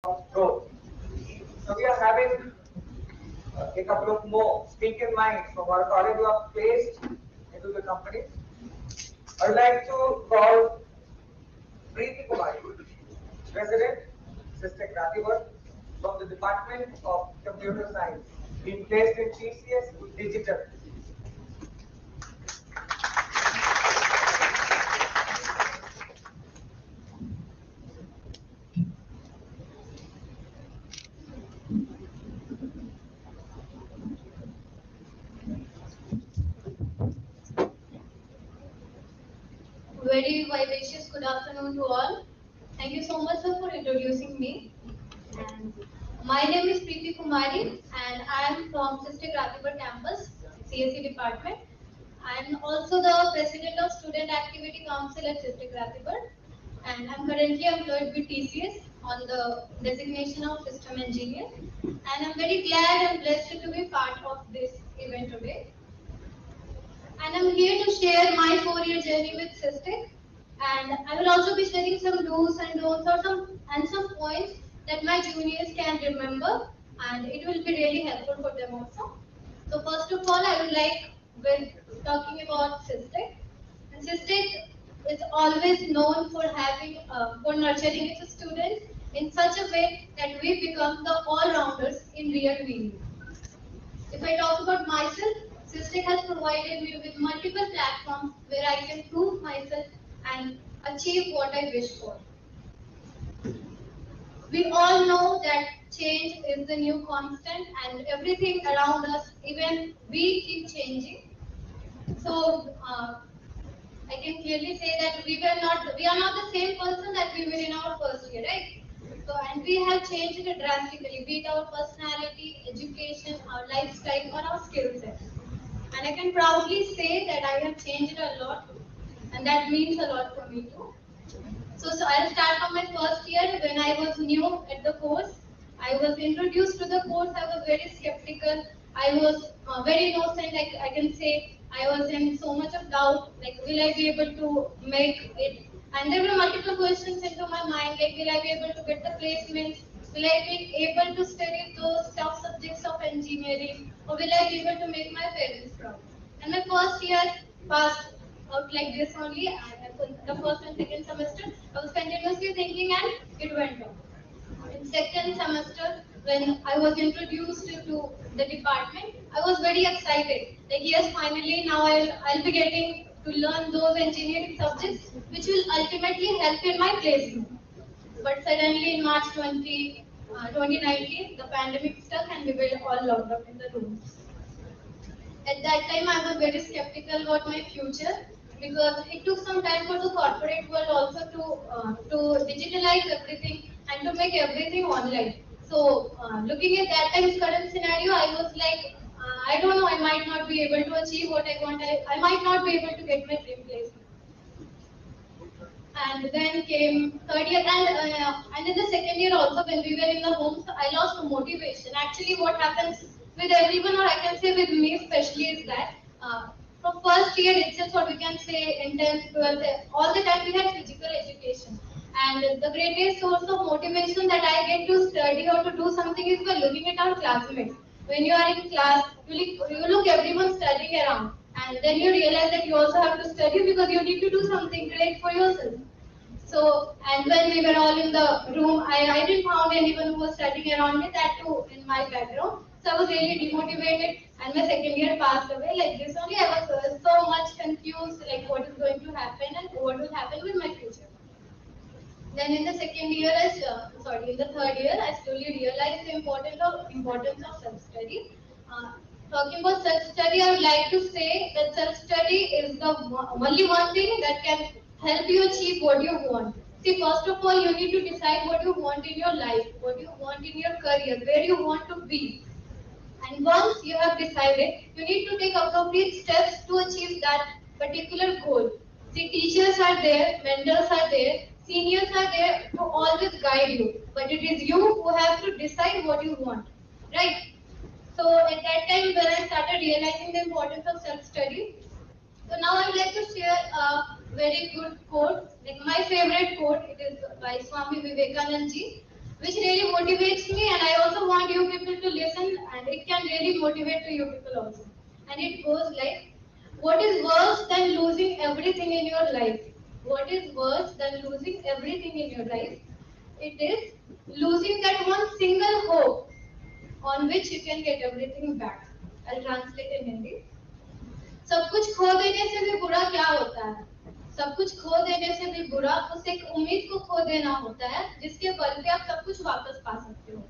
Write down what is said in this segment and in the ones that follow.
of growth. So we are having a couple of more speaker minds from our college who are placed into the company. I would like to call Preeti Kumari, President, Sister Krativar, from the Department of Computer Science, being placed in TCS with Digital. Very vivacious good afternoon to all. Thank you so much, sir, for introducing me. And my name is Preeti Kumari, and I am from Sister Krativar campus, CSE department. I am also the president of Student Activity Council at Sister Krativar, and I am currently employed with TCS on the designation of system engineer. And I am very glad and blessed to be part of this event today. And I'm here to share my 4-year journey with System. And I will also be sharing some do's and don'ts or some points that my juniors can remember, and it will be really helpful for them also. So first of all, I would like with talking about System. And System is always known for having for nurturing its students in such a way that we become the all-rounders in real meaning. If I talk about myself, System has provided me with multiple platforms where I can prove myself and achieve what I wish for. We all know that change is the new constant and everything around us, even we keep changing. So I can clearly say that we are not the same person that we were in our first year, right? So, and we have changed it drastically, be it our personality, education, our lifestyle, or our skill set. And I can proudly say that I have changed a lot, and that means a lot for me too. So I'll start from my first year when I was new at the course. I was introduced to the course. I was very skeptical. I was very innocent. I can say I was in so much of doubt. Like, will I be able to make it? And there were multiple questions into my mind. Like, will I be able to get the placements? Will I be able to study those tough subjects of engineering? Or will I be able to make my parents proud? And my first year passed out like this only. The first and second semester, I was continuously thinking and it went on. In second semester, when I was introduced to the department, I was very excited. Like, yes, finally now I'll be getting to learn those engineering subjects which will ultimately help in my placement. But suddenly in March 2019, the pandemic struck and we were all locked up in the rooms. At that time, I was very skeptical about my future because it took some time for the corporate world also to digitalize everything and to make everything online. So, looking at that time's current scenario, I was like, I don't know, I might not be able to achieve what I want. I might not be able to get my dream placement. And then came third year, and in the second year also, when we were in the homes, I lost motivation. Actually, what happens with everyone, or I can say with me especially, is that from first year itself, what we can say in 10th, 12th, all the time we had physical education. And the greatest source of motivation that I get to study or to do something is by looking at our classmates. When you are in class, you look everyone studying around. And then you realize that you also have to study because you need to do something great for yourself. So, and when we were all in the room, I didn't found anyone who was studying around me, that too in my background. So I was really demotivated and my second year passed away like this only. I was so much confused like what is going to happen and what will happen with my future. Then in the second year, in the third year, I slowly realized the importance of self-study. Talking about self-study, I would like to say that self-study is the only one thing that can help you achieve what you want. See, first of all, you need to decide what you want in your life, what you want in your career, where you want to be. And once you have decided, you need to take appropriate steps to achieve that particular goal. See, teachers are there, mentors are there, seniors are there to always guide you. But it is you who have to decide what you want, right? So at that time when I started realizing the importance of self-study, so now I would like to share a very good quote, like my favorite quote, it is by Swami Vivekananda ji. which really motivates me, and I also want you people to listen, and it can really motivate to you people also. And it goes like, what is worse than losing everything in your life? What is worse than losing everything in your life? It is losing that one single hope on which you can get everything back. I'll translate in Hindi. सब कुछ खो देने से भी बुरा क्या होता है? सब कुछ खो देने से भी बुरा उस एक उम्मीद को खो देना होता है जिसके बल पे आप सब कुछ वापस पा सकते हो.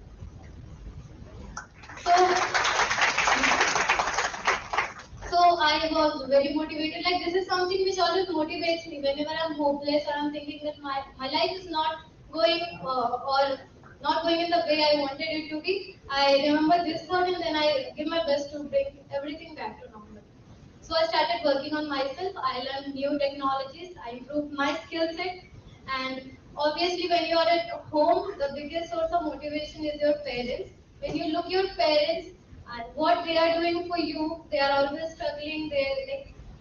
So I was very motivated. Like this is something which always motivates me whenever I'm hopeless or I'm thinking that my life is not going or not going in the way I wanted it to be. I remember this thought and then I give my best to bring everything back to normal. So I started working on myself. I learned new technologies. I improved my skill set. And obviously, when you are at home, the biggest source of motivation is your parents. When you look your parents and what they are doing for you, they are always struggling.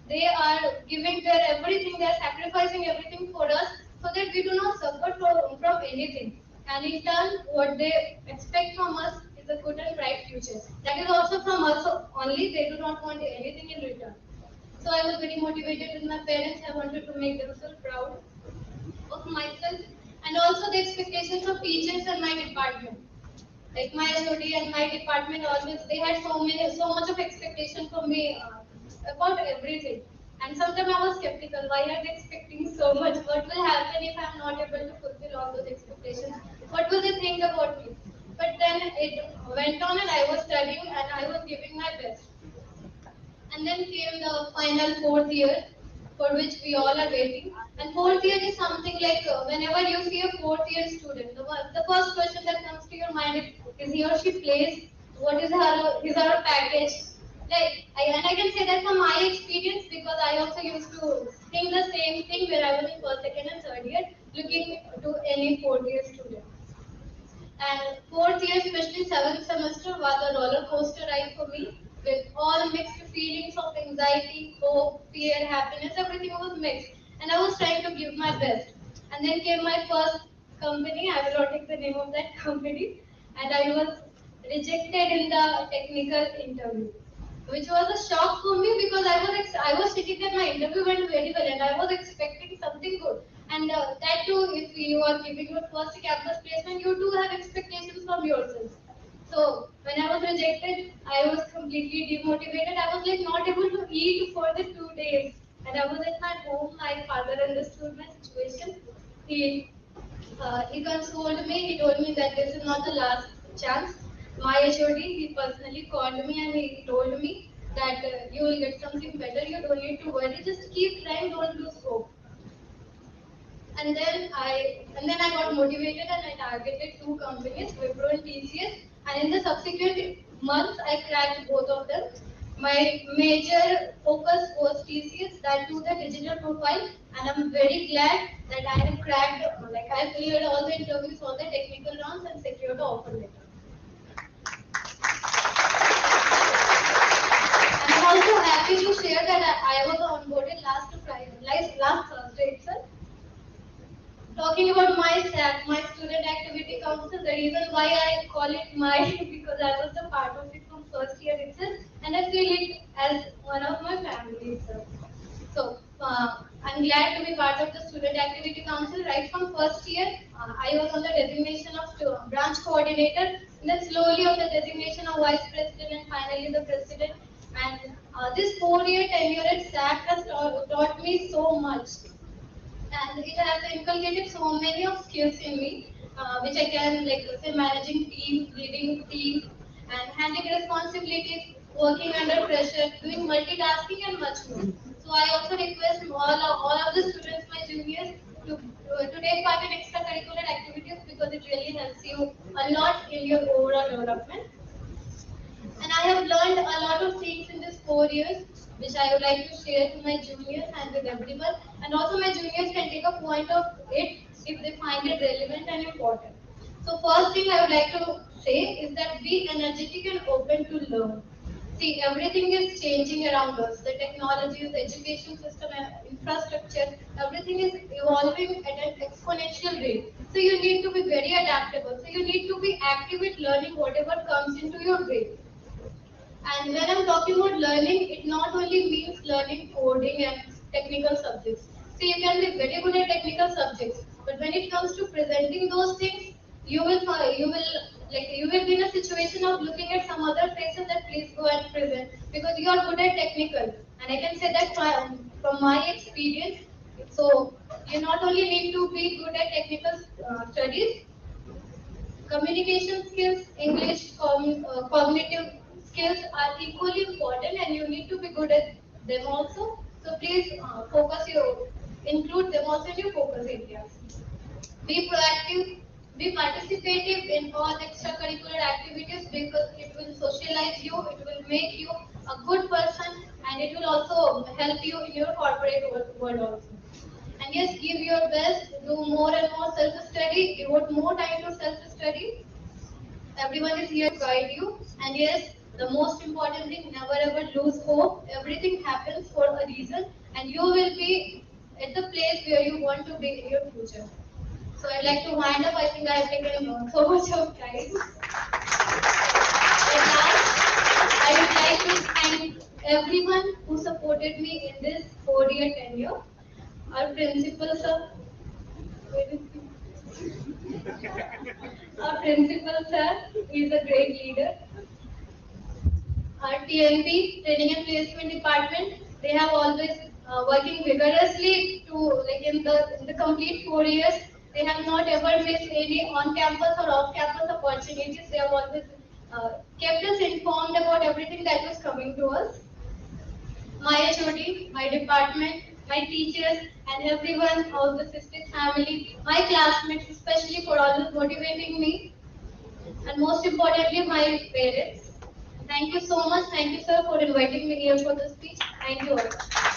They are giving their everything. They are sacrificing everything for us so that we do not suffer from anything. And in turn, what they expect from us is a good and bright future. That is also from us only. They do not want anything in return. So I was very motivated with my parents. I wanted to make them so proud of myself, and also the expectations of teachers and my department. Like my SOD and my department always, they had so much of expectation from me about everything. And sometimes I was skeptical. Why are they expecting so much? What will happen if I'm not able to fulfill all those expectations? What will they think about me? But then it went on, and I was studying, and I was giving my best. And then came the final fourth year, for which we all are waiting. And fourth year is something like whenever you see a fourth year student, the first question that comes to your mind is he or she plays? What is her package? And I can say that from my experience because I also used to think the same thing where I was in first, second, and third year, looking to any fourth year student. And fourth year, especially seventh semester, was a roller coaster ride for me with all mixed feelings of anxiety, hope, fear, happiness, everything was mixed. And I was trying to give my best. And then came my first company, I will not take the name of that company, and I was rejected in the technical interview, which was a shock for me because I was sitting there, my interview went very well, and I was expecting something good. And that too, if you are giving your first campus placement, you do have expectations from yourself. So when I was rejected, I was completely demotivated. I was like not able to eat for the 2 days, and I was at my home. My father understood my situation. He consoled me. He told me that this is not the last chance. My HOD, he personally called me and he told me that you will get something better. You don't need to worry. Just keep trying. Don't lose hope. And then I got motivated and I targeted two companies, Wipro and TCS. And in the subsequent months, I cracked both of them. My major focus was TCS, that to the digital profile, and I'm very glad that I have cracked, like I cleared all the interviews, all the technical rounds, and secured the offer letter. And I'm also happy to share that I was onboarded last Thursday itself. Talking about my SAC, my Student Activity Council, the reason why I call it my because I was a part of it from first year itself, and I feel it as one of my family itself. So I'm glad to be part of the Student Activity Council right from first year. I was on the designation of branch coordinator, and then slowly on the designation of vice president, and finally the president. And this 4 year tenure at SAC has taught me so much, and it has inculcated so many of skills in me, which I can like say managing teams, leading teams, and handling responsibilities, working under pressure, doing multitasking, and much more. So I also request all of the students, my juniors, to take part in extracurricular activities because it really helps you a lot in your overall development. And I have learned a lot of things in these 4 years, which I would like to share to my juniors and with everyone. And also my juniors can take a point of it if they find it relevant and important. So first thing I would like to say is that be energetic and open to learn. See, everything is changing around us. The technologies, the education system, infrastructure, everything is evolving at an exponential rate. So you need to be very adaptable. So you need to be active with learning whatever comes into your way. And when I'm talking about learning, it not only means learning coding and technical subjects. So you can be very good at technical subjects, but when it comes to presenting those things, you will be in a situation of looking at some other places that please go and present because you are good at technical. And I can say that from my experience. So you not only need to be good at technical studies, communication skills, English, cognitive skills are equally important, and you need to be good at them also. So please include them also in your focus areas. Be proactive, be participative in all extracurricular activities because it will socialize you, it will make you a good person, and it will also help you in your corporate world also. And yes, give your best, do more and more self-study, devote more time to self-study. Everyone is here to guide you. And yes, the most important thing, never ever lose hope. Everything happens for a reason, and you will be at the place where you want to be in your future. So I'd like to wind up. I think I have taken so much of time. At last, I would like to thank everyone who supported me in this 4-year tenure. Our principal, sir. Where is he? Our principal, sir, is a great leader. Our TMP, Training and Placement Department, they have always working vigorously to in the complete 4 years. They have not ever missed any on-campus or off-campus opportunities. They have always kept us informed about everything that was coming to us. My HOD, my department, my teachers, and everyone of the Cystic family, my classmates, especially for always motivating me, and most importantly, my parents. Thank you so much. Thank you, sir, for inviting me here for the speech. Thank you all.